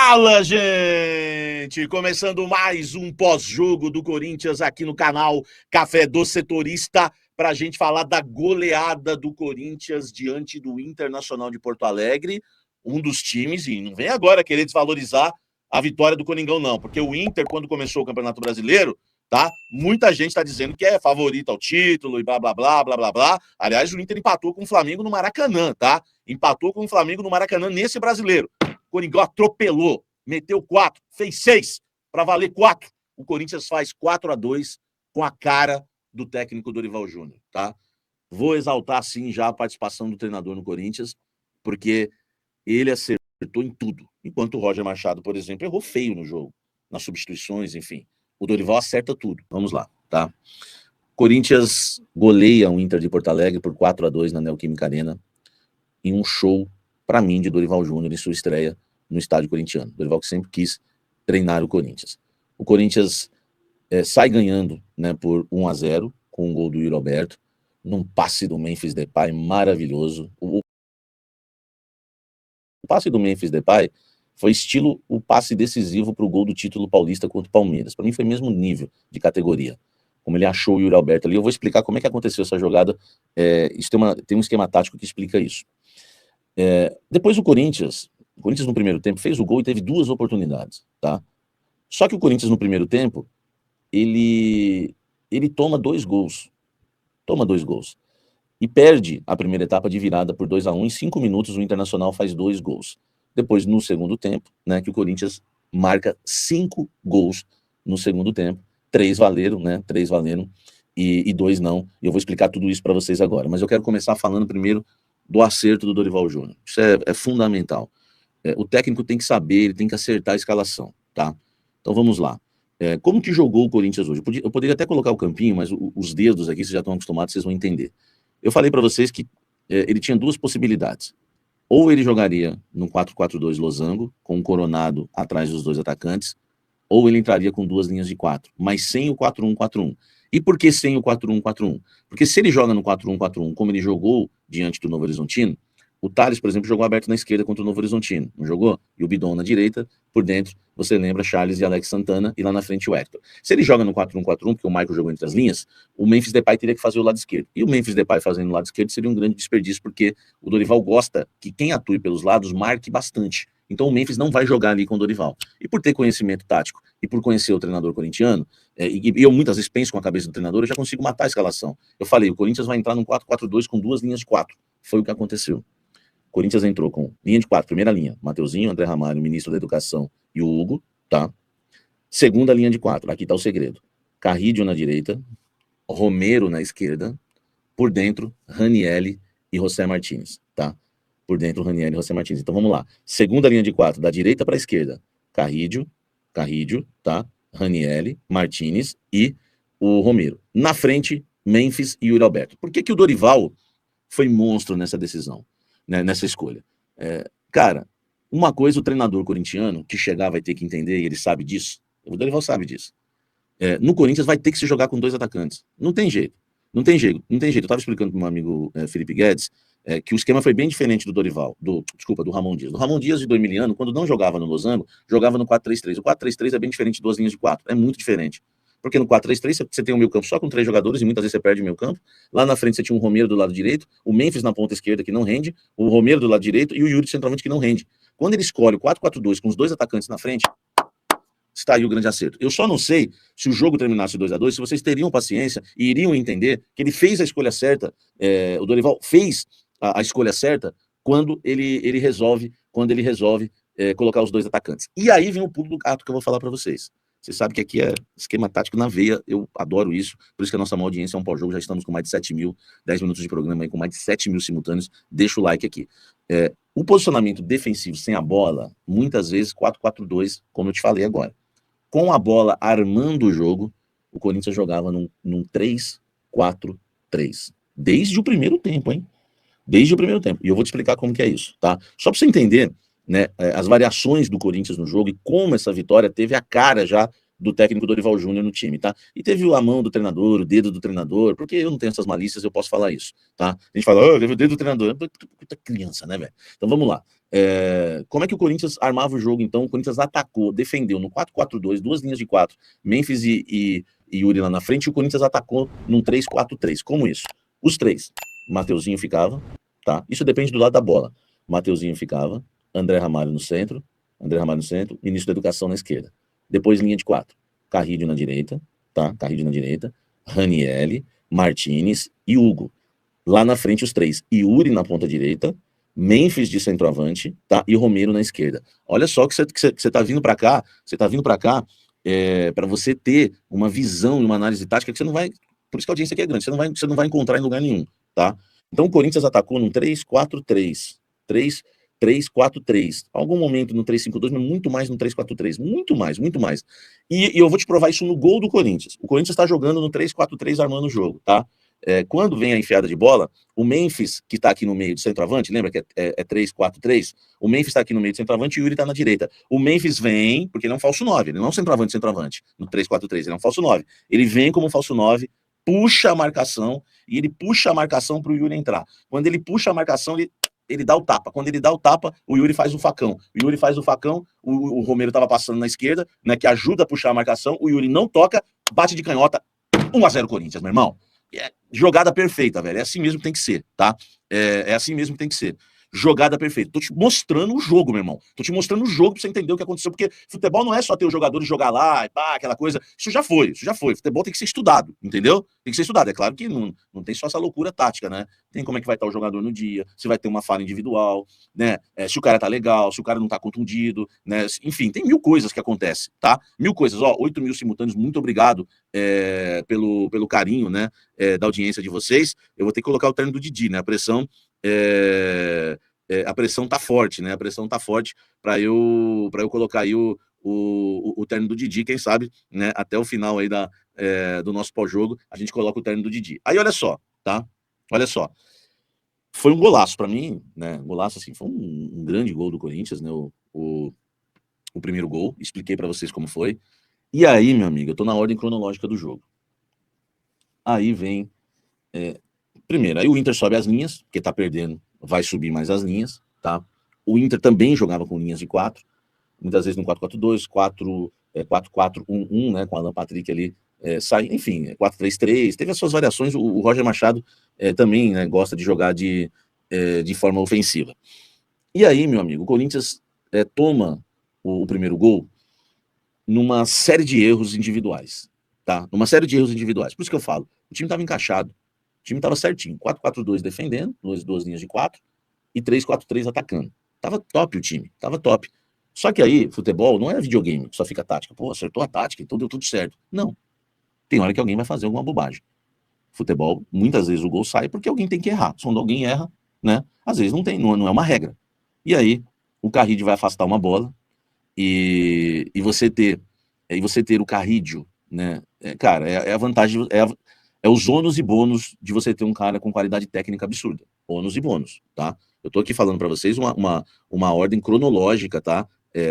Fala, gente! Começando mais um pós-jogo do Corinthians aqui no canal Café do Setorista, para a gente falar da goleada do Corinthians diante do Internacional de Porto Alegre, um dos times, e não vem agora querer desvalorizar a vitória do Coringão, não, porque o Inter, quando começou o Campeonato Brasileiro, tá? Muita gente está dizendo que é favorito ao título e blá, blá, blá, blá, blá, blá. Aliás, o Inter empatou com o Flamengo no Maracanã, tá? Empatou com o Flamengo no Maracanã nesse brasileiro. O Coringão atropelou, meteu 4, fez 6, para valer 4. O Corinthians faz 4-2 com a cara do técnico Dorival Júnior, tá? Vou exaltar, sim, já a participação do treinador no Corinthians, porque ele acertou em tudo. Enquanto o Roger Machado, por exemplo, errou feio no jogo, nas substituições, enfim. O Dorival acerta tudo. Vamos lá, tá? Corinthians goleia o Inter de Porto Alegre por 4-2 na Neoquímica Arena, em um show, para mim, de Dorival Júnior em sua estreia no estádio corintiano. Dorival que sempre quis treinar o Corinthians. O Corinthians sai ganhando, né, por 1-0, com um gol do Yuri Alberto, num passe do Memphis Depay maravilhoso. O passe do Memphis Depay foi estilo o passe decisivo para o gol do título paulista contra o Palmeiras. Para mim foi o mesmo nível de categoria. Como ele achou o Yuri Alberto ali. Eu vou explicar como é que aconteceu essa jogada. Isso tem um esquema tático que explica isso. Depois o Corinthians no primeiro tempo fez o gol e teve 2 oportunidades, tá? Só que o Corinthians no primeiro tempo, ele toma 2 gols. Toma 2 gols. E perde a primeira etapa de virada por 2-1. Em 5 minutos o Internacional faz 2 gols. Depois, no segundo tempo, né, que o Corinthians marca 5 gols no segundo tempo. 3 valeram, né? 3 valeram e 2 não. E eu vou explicar tudo isso para vocês agora. Mas eu quero começar falando primeiro do acerto do Dorival Júnior. Isso é fundamental. O técnico tem que saber, ele tem que acertar a escalação, tá? Então vamos lá. Como que jogou o Corinthians hoje? Eu poderia até colocar o campinho, mas os dedos aqui, vocês já estão acostumados, vocês vão entender. Eu falei para vocês que ele tinha 2 possibilidades. Ou ele jogaria no 4-4-2 losango, com o Coronado atrás dos 2 atacantes, ou ele entraria com 2 linhas de 4, mas sem o 4-1-4-1. E por que sem o 4-1-4-1? Porque se ele joga no 4-1-4-1, como ele jogou diante do Novo Horizontino, o Thales, por exemplo, jogou aberto na esquerda contra o Novo Horizontino, não jogou? E o Bidon na direita, por dentro, você lembra Charles e Alex Santana, e lá na frente o Hector. Se ele joga no 4-1-4-1, porque o Michael jogou entre as linhas, o Memphis Depay teria que fazer o lado esquerdo. E o Memphis Depay fazendo o lado esquerdo seria um grande desperdício, porque o Dorival gosta que quem atue pelos lados marque bastante. Então o Memphis não vai jogar ali com o Dorival. E por ter conhecimento tático, e por conhecer o treinador corintiano, e eu muitas vezes penso com a cabeça do treinador, eu já consigo matar a escalação. Eu falei, o Corinthians vai entrar num 4-4-2 com 2 linhas de 4. Foi o que aconteceu. O Corinthians entrou com linha de 4, primeira linha, Mateuzinho, André Ramalho, ministro da Educação, e o Hugo, tá? Segunda linha de 4, aqui tá o segredo. Carrídio na direita, Romero na esquerda, por dentro, Ranielli e José Martínez, tá? Por dentro, Ranielli e José Martínez. Então vamos lá. Segunda linha de 4, da direita para a esquerda, Carrídio, tá? Ranielli, Martínez e o Romero. Na frente, Memphis e Yuri Alberto. Por que o Dorival foi monstro nessa decisão, né, nessa escolha? Cara, uma coisa o treinador corintiano, que chegar vai ter que entender, e ele sabe disso, o Dorival sabe disso. No Corinthians vai ter que se jogar com 2 atacantes. Não tem jeito. Eu estava explicando para o meu amigo Felipe Guedes que o esquema foi bem diferente do Dorival, do Ramon Dias. O Ramon Dias e do Emiliano, quando não jogava no losango, jogava no 4-3-3. O 4-3-3 é bem diferente de 2 linhas de 4. É muito diferente. Porque no 4-3-3 você tem um meio campo só com 3 jogadores e muitas vezes você perde o meio campo. Lá na frente você tinha um Romero do lado direito, o Memphis na ponta esquerda que não rende, o Romero do lado direito e o Yuri centralmente que não rende. Quando ele escolhe o 4-4-2 com os 2 atacantes na frente, está aí o grande acerto. Eu só não sei se o jogo terminasse 2-2, se vocês teriam paciência e iriam entender que ele fez a escolha certa, o Dorival fez a escolha certa quando ele resolve colocar os 2 atacantes. E aí vem o pulo do gato que eu vou falar para vocês. Você sabe que aqui é esquema tático na veia, eu adoro isso, por isso que a nossa maior audiência é um pós-jogo, já estamos com mais de 7 mil, 10 minutos de programa aí com mais de 7 mil simultâneos, deixa o like aqui. O posicionamento defensivo sem a bola, muitas vezes 4-4-2, como eu te falei agora. Com a bola armando o jogo, o Corinthians jogava num 3-4-3. Desde o primeiro tempo, hein? Desde o primeiro tempo. E eu vou te explicar como que é isso, tá? Só para você entender, né, as variações do Corinthians no jogo e como essa vitória teve a cara já do técnico Dorival Júnior no time, tá? E teve a mão do treinador, o dedo do treinador, porque eu não tenho essas malícias, eu posso falar isso, tá? A gente fala, teve o dedo do treinador, puta criança, né, velho? Então vamos lá. Como é que o Corinthians armava o jogo, então? O Corinthians atacou, defendeu no 4-4-2, duas linhas de 4, Memphis e Yuri lá na frente, e o Corinthians atacou num 3-4-3. Como isso? Os três. Mateuzinho ficava, tá? Isso depende do lado da bola. Mateuzinho ficava, André Ramalho no centro, ministro da Educação na esquerda. Depois linha de 4. Carrídio na direita, tá? Carrídio na direita, Ranielli, Martinez e Hugo. Lá na frente os três. Yuri na ponta direita, Memphis de centroavante, tá? E Romero na esquerda. Olha só que você tá vindo para cá, para você ter uma visão e uma análise tática que você não vai, por isso que a audiência aqui é grande, você não vai encontrar em lugar nenhum, tá? Então o Corinthians atacou num 3-4-3, 3-4-3, algum momento no 3-5-2, mas muito mais no 3-4-3, muito mais. E eu vou te provar isso no gol do Corinthians. O Corinthians está jogando no 3-4-3 armando o jogo, tá? Quando vem a enfiada de bola, o Memphis, que está aqui no meio do centroavante, lembra que é 3-4-3? O Memphis está aqui no meio do centroavante e o Yuri está na direita. O Memphis vem, porque ele é um falso 9, ele não é um centroavante, no 3-4-3, ele é um falso 9. Ele vem como um falso 9, puxa a marcação, e ele puxa a marcação para o Yuri entrar. Quando ele puxa a marcação, ele dá o tapa. Quando ele dá o tapa, o Yuri faz o facão. O Romero estava passando na esquerda, né, que ajuda a puxar a marcação, o Yuri não toca, bate de canhota, 1-0 Corinthians, meu irmão. Jogada perfeita, velho. É assim mesmo que tem que ser, tá? É assim mesmo que tem que ser. Jogada perfeita. Tô te mostrando o jogo, meu irmão. Tô te mostrando o jogo pra você entender o que aconteceu, porque futebol não é só ter os jogadores jogar lá e pá, aquela coisa. Isso já foi. Futebol tem que ser estudado, entendeu? Tem que ser estudado. É claro que não tem só essa loucura tática, né? Tem como é que vai estar o jogador no dia, se vai ter uma falha individual, né? Se o cara tá legal, se o cara não tá contundido, né? Enfim, tem mil coisas que acontecem, tá? Mil coisas. Ó, 8 mil simultâneos, muito obrigado pelo carinho, né? Da audiência de vocês. Eu vou ter que colocar o terno do Didi, né? A pressão tá forte, né? A pressão tá forte para eu colocar aí o terno do Didi, quem sabe, né? Até o final aí do nosso pós-jogo, a gente coloca o terno do Didi. Aí olha só, tá? Olha só. Foi um golaço para mim, né? Golaço assim, foi um grande gol do Corinthians, né? O primeiro gol, expliquei para vocês como foi. E aí, meu amigo, eu tô na ordem cronológica do jogo. Aí vem primeiro, aí o Inter sobe as linhas, porque tá perdendo, vai subir mais as linhas, tá? O Inter também jogava com linhas de 4, muitas vezes no 4-4-2, 4-4-1-1, né? Com o Alan Patrick ali, sai, enfim, 4-3-3, teve as suas variações. O Roger Machado também, né, gosta de jogar de forma ofensiva. E aí, meu amigo, o Corinthians toma o primeiro gol numa série de erros individuais, tá? Numa série de erros individuais. Por isso que eu falo, o time estava encaixado. O time estava certinho, 4-4-2 defendendo, duas linhas de 4, e 3-4-3 atacando. Tava top o time, tava top. Só que aí, futebol não é videogame, só fica tática. Pô, acertou a tática, então deu tudo certo. Não. Tem hora que alguém vai fazer alguma bobagem. Futebol, muitas vezes o gol sai porque alguém tem que errar. Quando alguém erra, né? Às vezes não é uma regra. E aí, o Carride vai afastar uma bola, e você ter o Carrídio, né? Cara, é a vantagem, é os ônus e bônus de você ter um cara com qualidade técnica absurda. Ônus e bônus, tá? Eu tô aqui falando para vocês uma ordem cronológica, tá?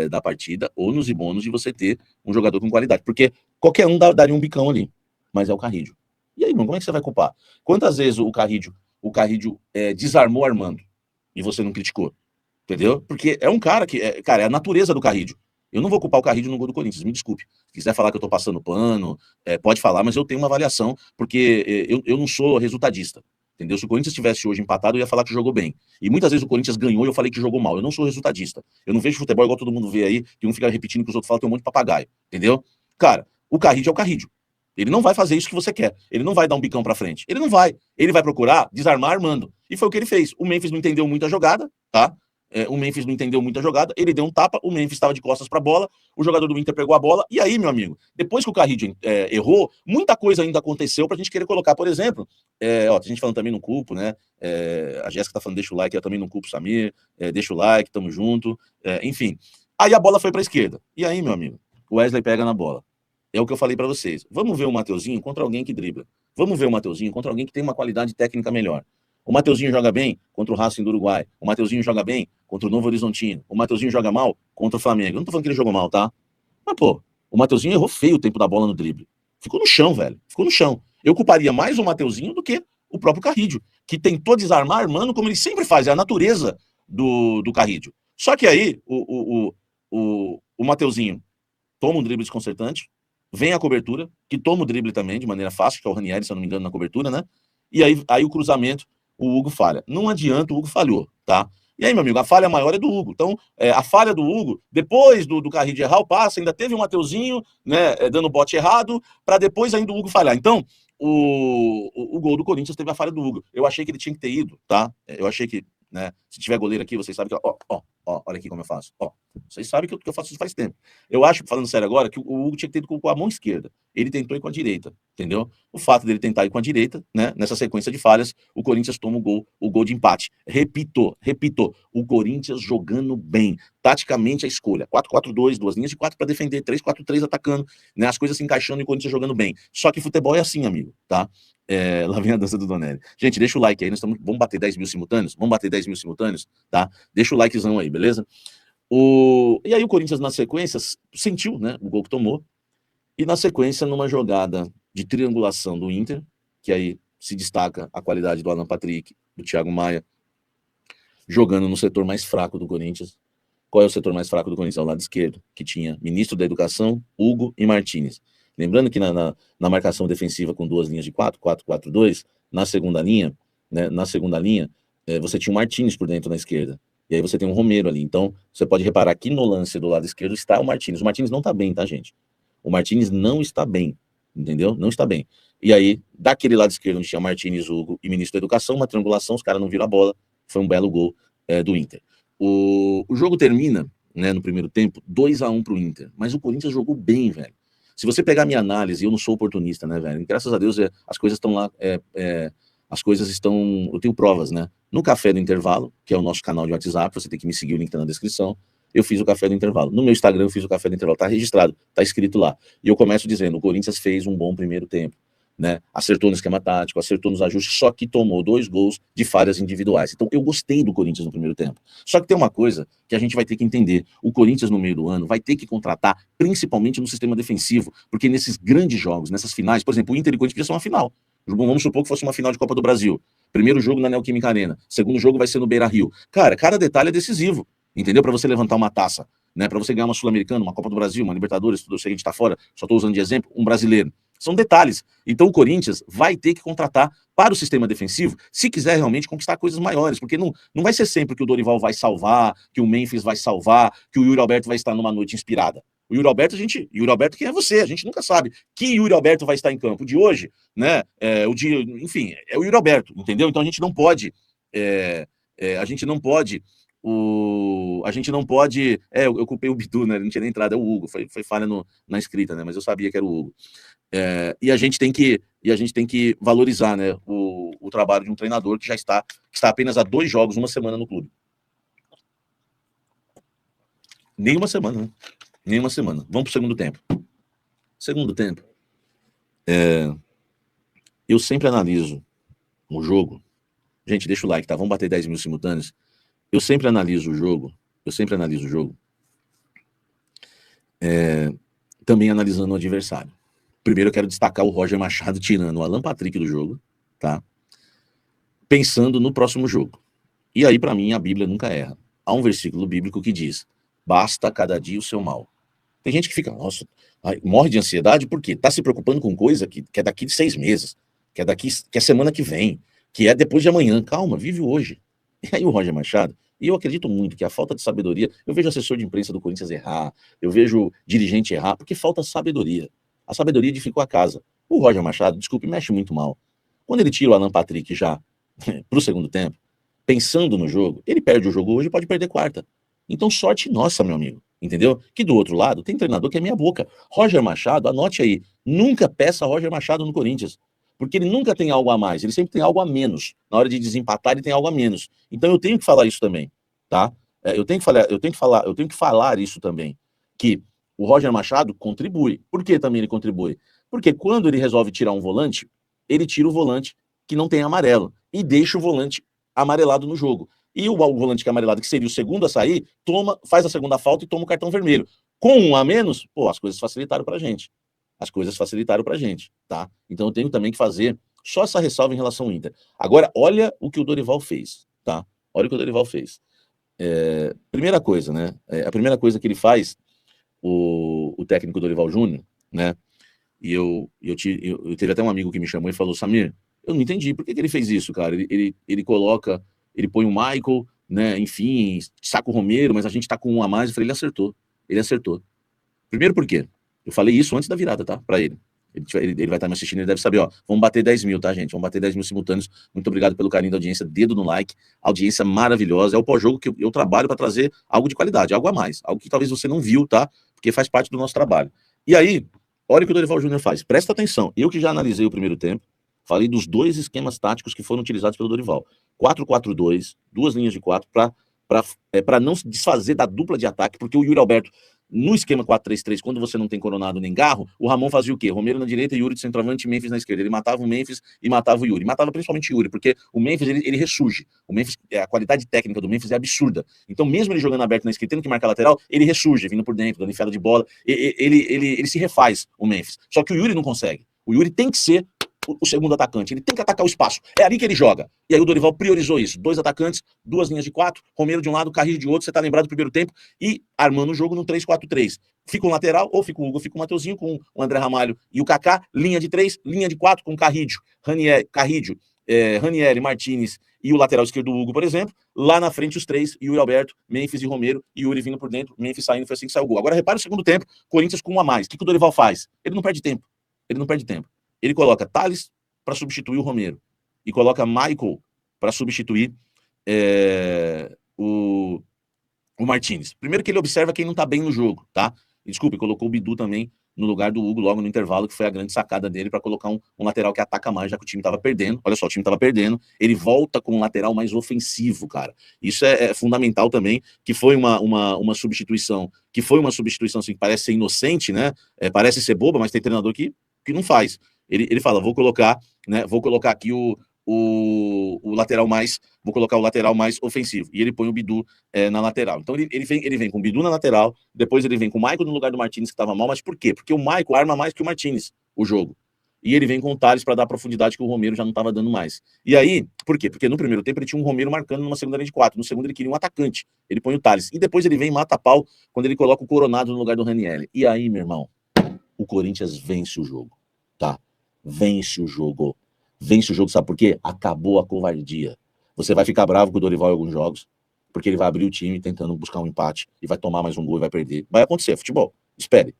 Da partida, ônus e bônus de você ter um jogador com qualidade. Porque qualquer um daria um bicão ali, mas é o Carrídio. E aí, mano, como é que você vai culpar? Quantas vezes o Carrídio desarmou Armando e você não criticou? Entendeu? Porque é um cara que, cara, é a natureza do Carrídio. Eu não vou culpar o Carrídio no gol do Corinthians, me desculpe. Se quiser falar que eu tô passando pano, pode falar, mas eu tenho uma avaliação, porque eu não sou resultadista. Entendeu? Se o Corinthians tivesse hoje empatado, eu ia falar que jogou bem. E muitas vezes o Corinthians ganhou e eu falei que jogou mal. Eu não sou resultadista. Eu não vejo futebol igual todo mundo vê aí, que um fica repetindo que os outros falam que tem um monte de papagaio. Entendeu? Cara, o Carrídio é o Carrídio. Ele não vai fazer isso que você quer. Ele não vai dar um bicão pra frente. Ele não vai. Ele vai procurar desarmar Armando. E foi o que ele fez. O Memphis não entendeu muito a jogada, tá? O Memphis não entendeu muito a jogada, ele deu um tapa, o Memphis estava de costas para a bola, o jogador do Inter pegou a bola, e aí, meu amigo, depois que o Carrídio errou, muita coisa ainda aconteceu para a gente querer colocar, por exemplo, tem gente falando também no culpo, né? A Jéssica tá falando, deixa o like, eu também no culpo, Samir, deixa o like, tamo junto, enfim. Aí a bola foi para a esquerda, e aí, meu amigo, o Wesley pega na bola. É o que eu falei para vocês, vamos ver o Mateuzinho contra alguém que dribla, vamos ver o Mateuzinho contra alguém que tem uma qualidade técnica melhor. O Mateuzinho joga bem contra o Racing do Uruguai. O Mateuzinho joga bem contra o Novo Horizontino. O Mateuzinho joga mal contra o Flamengo. Eu não tô falando que ele jogou mal, tá? Mas, pô, o Mateuzinho errou feio o tempo da bola no drible. Ficou no chão, velho. Ficou no chão. Eu culparia mais o Mateuzinho do que o próprio Carrídio, que tentou desarmar Armando como ele sempre faz. É a natureza do Carrídio. Só que aí o Mateuzinho toma um drible desconcertante, vem a cobertura, que toma o drible também, de maneira fácil, que é o Ranieri, se eu não me engano, na cobertura, né? E aí o cruzamento, o Hugo falha. Não adianta, o Hugo falhou, tá? E aí, meu amigo, a falha maior é do Hugo. Então, a falha do Hugo, depois do Carrinho de errar o passe, ainda teve o Mateuzinho, né, dando bote errado, para depois ainda o Hugo falhar. Então, o gol do Corinthians teve a falha do Hugo. Eu achei que ele tinha que ter ido, tá? Eu achei que, né, se tiver goleiro aqui, vocês sabem que, olha aqui como eu faço, vocês sabem que eu faço isso faz tempo. Eu acho, falando sério agora, que o Hugo tinha que ter ido com a mão esquerda. Ele tentou ir com a direita, entendeu? O fato dele tentar ir com a direita, né, nessa sequência de falhas, o Corinthians toma o gol de empate. Repito, o Corinthians jogando bem. Taticamente a escolha, 4-4-2, duas linhas de 4 para defender, 3-4-3 atacando, né, as coisas se encaixando e o Corinthians jogando bem. Só que futebol é assim, amigo, tá? Lá vem a dança do Donelli. Gente, deixa o like aí, vamos bater 10 mil simultâneos? Vamos bater 10 mil simultâneos, tá? Deixa o likezão aí, beleza? E aí o Corinthians, na sequência, sentiu, né, o gol que tomou, e na sequência, numa jogada de triangulação do Inter, que aí se destaca a qualidade do Alan Patrick, do Thiago Maia, jogando no setor mais fraco do Corinthians. Qual é o setor mais fraco do Corinthians? É o lado esquerdo, que tinha ministro da Educação, Hugo e Martínez. Lembrando que na marcação defensiva com duas linhas de 4-4-4-2, na segunda linha, né, você tinha o Martínez por dentro na esquerda. E aí você tem um Romero ali. Então, você pode reparar que no lance do lado esquerdo está o Martínez. O Martínez não está bem, tá, gente? O Martínez não está bem, entendeu? Não está bem. E aí, daquele lado esquerdo, onde tinha Martínez, Hugo e ministro da Educação, uma triangulação, os caras não viram a bola. Foi um belo gol do Inter. O jogo termina, né, no primeiro tempo, 2-1 pro Inter. Mas o Corinthians jogou bem, velho. Se você pegar minha análise, eu não sou oportunista, né, velho? Graças a Deus, as coisas estão lá, as coisas estão... Eu tenho provas, né? No Café do Intervalo, que é o nosso canal de WhatsApp, você tem que me seguir, o link tá na descrição. Eu fiz o Café do Intervalo. No meu Instagram, eu fiz o Café do Intervalo. Tá registrado, tá escrito lá. E eu começo dizendo, o Corinthians fez um bom primeiro tempo, né? Acertou no esquema tático, acertou nos ajustes, só que tomou 2 gols de falhas individuais. Então, eu gostei do Corinthians no primeiro tempo. Só que tem uma coisa que a gente vai ter que entender. O Corinthians, no meio do ano, vai ter que contratar, principalmente no sistema defensivo, porque nesses grandes jogos, nessas finais, por exemplo, o Inter e o Corinthians podia ser uma final. Vamos supor que fosse uma final de Copa do Brasil. Primeiro jogo na Neoquímica Arena. Segundo jogo vai ser no Beira-Rio. Cara, cada detalhe é decisivo, entendeu? Para você levantar uma taça, né? Para você ganhar uma Sul-Americana, uma Copa do Brasil, uma Libertadores, tudo isso a gente tá fora, só estou usando de exemplo, um brasileiro. São detalhes. Então o Corinthians vai ter que contratar para o sistema defensivo se quiser realmente conquistar coisas maiores, porque não vai ser sempre que o Dorival vai salvar, que o Memphis vai salvar, que o Yuri Alberto vai estar numa noite inspirada. O Yuri Alberto, Yuri Alberto, quem é você? A gente nunca sabe que Yuri Alberto vai estar em campo. O de hoje, né? Enfim, é o Yuri Alberto, entendeu? Então a gente não pode. A gente não pode. A gente não pode. Eu culpei o Bidu, né? Ele não tinha nem entrado, é o Hugo. Foi falha na escrita, né? Mas eu sabia que era o Hugo. E a gente tem que valorizar, né, o trabalho de um treinador que está apenas há 2 jogos, uma semana no clube. Nem uma semana, né? Nem uma semana. Vamos para o segundo tempo. Segundo tempo. Eu sempre analiso o jogo. Gente, deixa o like, tá? Vamos bater 10 mil simultâneos. Eu sempre analiso o jogo. Também analisando o adversário. Primeiro eu quero destacar o Roger Machado tirando o Alan Patrick do jogo, tá? Pensando no próximo jogo. E aí, para mim, a Bíblia nunca erra. Há um versículo bíblico que diz: basta cada dia o seu mal. Tem gente que fica, nossa, morre de ansiedade porque tá se preocupando com coisa que é daqui de 6 meses, que é semana que vem, que é depois de amanhã. Calma, vive hoje. E aí o Roger Machado, e eu acredito muito que a falta de sabedoria, eu vejo assessor de imprensa do Corinthians errar, eu vejo dirigente errar, porque falta sabedoria. A sabedoria edificou a casa. O Roger Machado, desculpe, mexe muito mal. Quando ele tira o Alan Patrick já pro segundo tempo, pensando no jogo, ele perde o jogo hoje e pode perder quarta. Então sorte nossa, meu amigo, entendeu? Que do outro lado tem treinador que é meia boca. Roger Machado, anote aí, nunca peça Roger Machado no Corinthians, porque ele nunca tem algo a mais, ele sempre tem algo a menos. Na hora de desempatar, ele tem algo a menos. Então eu tenho que falar isso também, tá? Eu tenho que falar isso também, que o Roger Machado contribui. Por que também ele contribui? Porque quando ele resolve tirar um volante, ele tira o volante que não tem amarelo e deixa o volante amarelado no jogo. E o volante que é amarelado, que seria o segundo a sair, faz a segunda falta e toma o cartão vermelho. Com um a menos, as coisas facilitaram pra gente. Tá? Então eu tenho também que fazer só essa ressalva em relação ao Inter. Agora, olha o que o Dorival fez, tá? Olha o que o Dorival fez. Primeira coisa, né? A primeira coisa que ele faz, o técnico Dorival Júnior, né? E eu teve até um amigo que me chamou e falou: Samir, eu não entendi, por que que ele fez isso, cara? Ele coloca, ele põe o Michael, né? Enfim, saca o Romero, mas a gente tá com um a mais. Eu falei: ele acertou. Ele acertou. Primeiro por quê? Eu falei isso antes da virada, tá? Pra ele. Ele vai estar me assistindo, ele deve saber, ó. Vamos bater 10 mil, tá, gente? Vamos bater 10 mil simultâneos. Muito obrigado pelo carinho da audiência. Dedo no like. Audiência maravilhosa. É o pós-jogo que eu trabalho para trazer algo de qualidade, algo a mais. Algo que talvez você não viu, tá? Porque faz parte do nosso trabalho. E aí, olha o que o Dorival Júnior faz. Presta atenção. Eu que já analisei o primeiro tempo, falei dos dois esquemas táticos que foram utilizados pelo Dorival. 4-4-2, duas linhas de quatro, para não se desfazer da dupla de ataque, porque o Yuri Alberto no esquema 4-3-3, quando você não tem Coronado nem Garro, o Ramon fazia o quê? Romero na direita, Yuri de centroavante e Memphis na esquerda. Ele matava o Memphis e matava o Yuri. Matava principalmente o Yuri, porque o Memphis, ele ressurge. O Memphis, a qualidade técnica do Memphis é absurda. Então, mesmo ele jogando aberto na esquerda, tendo que marcar lateral, ele ressurge, vindo por dentro, dando enfiada de bola. Ele se refaz, o Memphis. Só que o Yuri não consegue. O Yuri tem que ser o segundo atacante, ele tem que atacar o espaço, é ali que ele joga. E aí o Dorival priorizou isso, dois atacantes, duas linhas de quatro, Romero de um lado, Carrillo de outro, você tá lembrado do primeiro tempo, e armando o jogo no 3-4-3. Fica um lateral, ou fica o Hugo, fica o Mateuzinho com o André Ramalho e o Kaká, linha de 3, linha de 4 com Carrillo, Ranieri, Martinez e o lateral esquerdo Hugo, por exemplo, lá na frente os três, Yuri Alberto, Memphis e Romero, e Yuri vindo por dentro, Memphis saindo, foi assim que saiu o gol. Agora repara o segundo tempo, Corinthians com um a mais. O que o Dorival faz? Ele não perde tempo. Ele coloca Thales para substituir o Romero e coloca Michael para substituir o Martinez. Primeiro que ele observa quem não está bem no jogo, tá? E, desculpe, colocou o Bidu também no lugar do Hugo logo no intervalo, que foi a grande sacada dele para colocar um lateral que ataca mais, já que o time estava perdendo. Olha só, o time estava perdendo, ele volta com um lateral mais ofensivo, cara. Isso é fundamental também, que foi uma substituição, assim, que parece ser inocente, né? Parece ser boba, mas tem treinador que não faz. Ele fala, vou colocar aqui o lateral mais, vou colocar o lateral mais ofensivo, e ele põe o Bidu na lateral. Então ele vem com o Bidu na lateral, depois ele vem com o Michael no lugar do Martinez, que estava mal, mas por quê? Porque o Michael arma mais que o Martinez o jogo. E ele vem com o Thales para dar a profundidade que o Romero já não estava dando mais. E aí, por quê? Porque no primeiro tempo ele tinha um Romero marcando numa segunda linha de 4, no segundo ele queria um atacante, ele põe o Thales, e depois ele vem e mata pau quando ele coloca o Coronado no lugar do Ranieri. E aí, meu irmão, o Corinthians vence o jogo, tá? Vence o jogo, sabe por quê? Acabou a covardia. Você vai ficar bravo com o Dorival em alguns jogos, porque ele vai abrir o time tentando buscar um empate, e vai tomar mais um gol e vai perder. Vai acontecer, futebol, espere,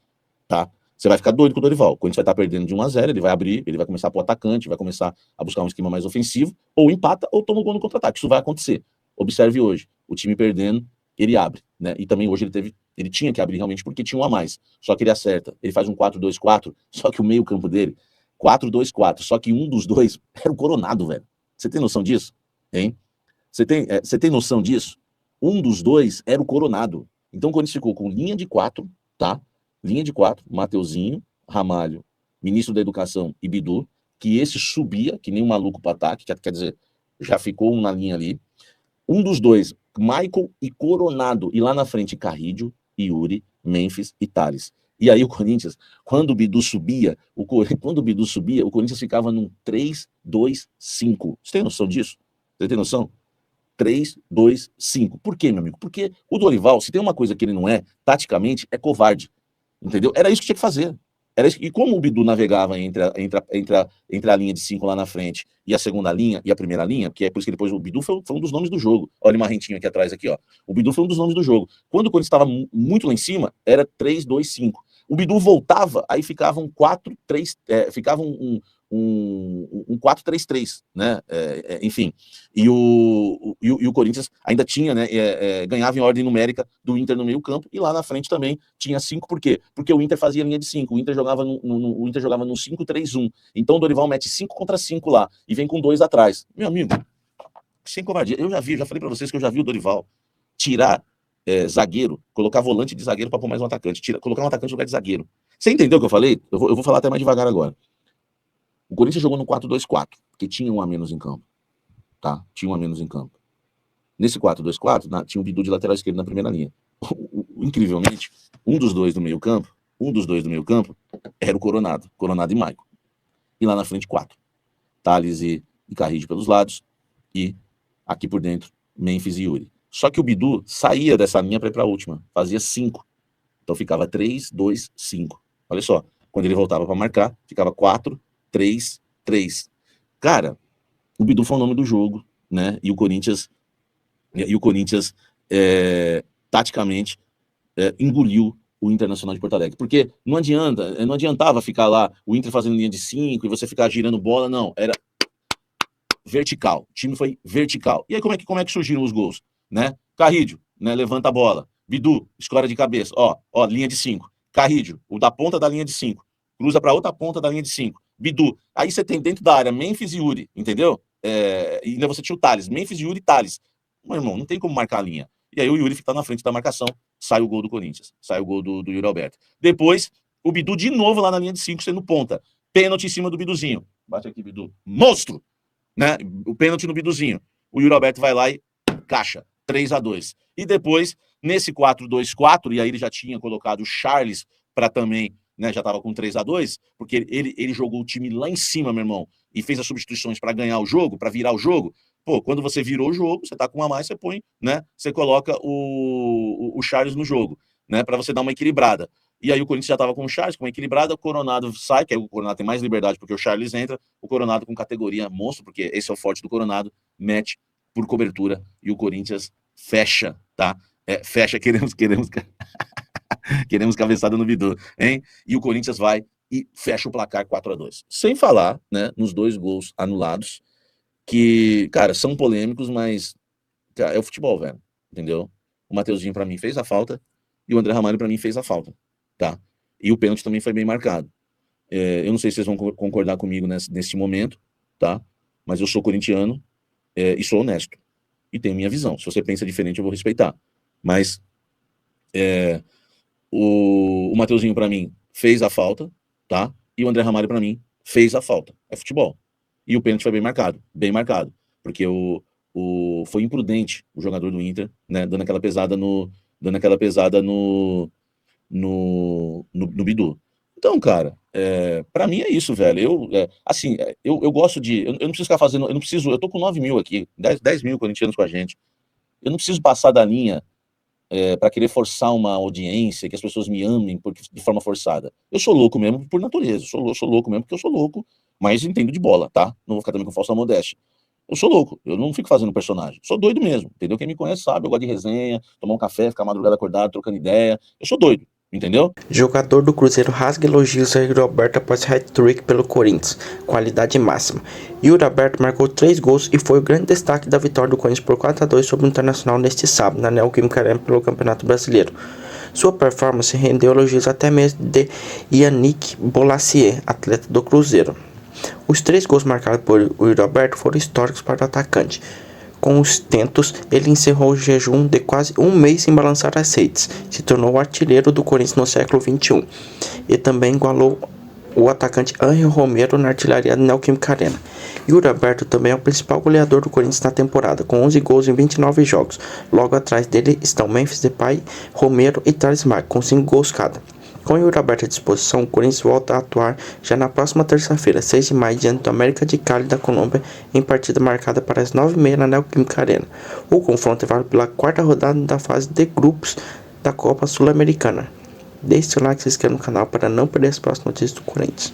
tá? Você vai ficar doido com o Dorival. Quando você vai estar perdendo de 1-0, ele vai abrir, ele vai começar pro atacante, vai começar a buscar um esquema mais ofensivo, ou empata, ou toma um gol no contra-ataque. Isso vai acontecer. Observe hoje, o time perdendo, ele abre, né? E também hoje ele tinha que abrir realmente porque tinha um a mais. Só que ele acerta. Ele faz um 4-2-4, só que o meio-campo dele 4-2-4, só que um dos dois era o Coronado, velho. Você tem noção disso? Hein? Você tem noção disso? Um dos dois era o Coronado. Então, quando ele ficou com linha de 4, tá? Linha de 4, Mateuzinho, Ramalho, ministro da Educação e Bidu, que esse subia, que nem um maluco para ataque, quer dizer, já ficou um na linha ali. Um dos dois, Michael e Coronado, e lá na frente, Carrillo, Yuri, Memphis e Thales. E aí o Corinthians, quando o Bidu subia, o Corinthians ficava num 3-2-5. Você tem noção disso? Você tem noção? 3-2-5. Por quê, meu amigo? Porque o Dorival, se tem uma coisa que ele não é, taticamente, é covarde. Entendeu? Era isso que tinha que fazer. E como o Bidu navegava entre a linha de 5 lá na frente e a segunda linha e a primeira linha, que é por isso que depois o Bidu foi um dos nomes do jogo. Olha o Marrentinho aqui atrás, aqui, ó. O Bidu foi um dos nomes do jogo. Quando o Corinthians estava muito lá em cima, era 3-2-5. O Bidu voltava, aí ficava um 4-3, ficava um 4-3-3, né? Enfim. E o Corinthians ainda tinha, né? Ganhava em ordem numérica do Inter no meio-campo, e lá na frente também tinha 5, por quê? Porque o Inter fazia linha de 5, o Inter jogava no 5-3-1. Então o Dorival mete 5 contra 5 lá e vem com 2 atrás. Meu amigo, sem covardia. Eu já falei para vocês que eu já vi o Dorival tirar zagueiro, colocar volante de zagueiro para pôr mais um atacante, colocar um atacante no lugar de zagueiro. Você entendeu o que eu falei? Eu vou falar até mais devagar agora. O Corinthians jogou no 4-2-4, porque tinha um a menos em campo. Tá? Tinha um a menos em campo. Nesse 4-2-4, tinha um Bidu de lateral esquerdo na primeira linha. Incrivelmente, um dos dois do meio campo era o Coronado e Michael. E lá na frente, 4. Thales e Carrillo pelos lados, e aqui por dentro, Memphis e Yuri. Só que o Bidu saía dessa linha para ir para a última, fazia 5. Então ficava 3, 2, 5. Olha só, quando ele voltava para marcar, ficava 4, 3, 3. Cara, o Bidu foi o nome do jogo, né? E o Corinthians, taticamente, engoliu o Internacional de Porto Alegre. Porque não adiantava ficar lá, o Inter fazendo linha de 5 e você ficar girando bola, não. Era vertical. O time foi vertical. E aí como é que surgiram os gols? Né? Carrídio, né, levanta a bola. Bidu, escora de cabeça. Ó, linha de 5. Carrídio, o da ponta da linha de 5. Cruza para outra ponta da linha de 5. Bidu. Aí você tem dentro da área Memphis e Yuri, entendeu? E ainda você tinha o Thales. Memphis, Yuri e Thales. Meu irmão, não tem como marcar a linha. E aí o Yuri fica na frente da marcação, sai o gol do Corinthians, sai o gol do Yuri Alberto. Depois, o Bidu de novo lá na linha de 5, sendo ponta. Pênalti em cima do Biduzinho. Bate aqui, Bidu. Monstro! Né? O pênalti no Biduzinho. O Yuri Alberto vai lá e caixa. 3-2. E depois, nesse 4-2-4, e aí ele já tinha colocado o Charles para também, né, já estava com 3-2, porque ele jogou o time lá em cima, meu irmão, e fez as substituições para ganhar o jogo, para virar o jogo. Pô, quando você virou o jogo, você tá com uma mais, você põe, né, você coloca o Charles no jogo, né, para você dar uma equilibrada. E aí o Corinthians já estava com o Charles, com uma equilibrada, o Coronado sai, que aí o Coronado tem mais liberdade porque o Charles entra, o Coronado com categoria monstro, porque esse é o forte do Coronado, mete por cobertura e o Corinthians fecha, tá? Fecha, queremos cabeçada no Bidu, hein? E o Corinthians vai e fecha o placar 4-2. Sem falar, né, nos 2 gols anulados, que, cara, são polêmicos, mas cara, é o futebol, velho, entendeu? O Mateuzinho para mim fez a falta e o André Ramalho para mim fez a falta, tá? E o pênalti também foi bem marcado. Eu não sei se vocês vão concordar comigo nesse momento, tá? Mas eu sou corintiano e sou honesto. E tenho minha visão. Se você pensa diferente, eu vou respeitar. Mas o Mateuzinho, para mim, fez a falta, tá? E o André Ramalho, para mim, fez a falta. É futebol. E o pênalti foi bem marcado. Porque foi imprudente o jogador do Inter, né? Dando aquela pesada no Bidu. Então, cara, pra mim é isso, velho. Eu gosto de. Eu não preciso ficar fazendo. Eu tô com 9 mil aqui, 10 mil corintianos com a gente. Eu não preciso passar da linha pra querer forçar uma audiência, que as pessoas me amem de forma forçada. Eu sou louco mesmo por natureza. Eu sou louco mesmo porque eu sou louco, mas entendo de bola, tá? Não vou ficar também com falsa modéstia. Eu sou louco, eu não fico fazendo personagem. Sou doido mesmo, entendeu? Quem me conhece sabe, eu gosto de resenha, tomar um café, ficar madrugada acordado, trocando ideia. Eu sou doido. Entendeu? Jogador do Cruzeiro rasga elogios a Yuri Alberto após hat-trick pelo Corinthians, qualidade máxima. Yuri Alberto marcou 3 gols e foi o grande destaque da vitória do Corinthians por 4-2 sobre o Internacional neste sábado, na Neoquímica Arena pelo Campeonato Brasileiro. Sua performance rendeu elogios até mesmo de Yannick Bolasie, atleta do Cruzeiro. Os 3 gols marcados por Yuri Alberto foram históricos para o atacante. Com os tentos, ele encerrou o jejum de quase um mês sem balançar as redes, se tornou o artilheiro do Corinthians no século XXI e também igualou o atacante Ángel Romero na artilharia da Neoquímica Arena. Yuri Alberto também é o principal goleador do Corinthians na temporada, com 11 gols em 29 jogos. Logo atrás dele estão Memphis Depay, Romero e Thales Magno, com 5 gols cada. Com Yuri Alberto à disposição, o Corinthians volta a atuar já na próxima terça-feira, 6 de maio, diante do América de Cali da Colômbia, em partida marcada para as 9h30 na Neoquímica Arena. O confronto é válido pela 4ª rodada da fase de grupos da Copa Sul-Americana. Deixe seu like e se inscreva no canal para não perder as próximas notícias do Corinthians.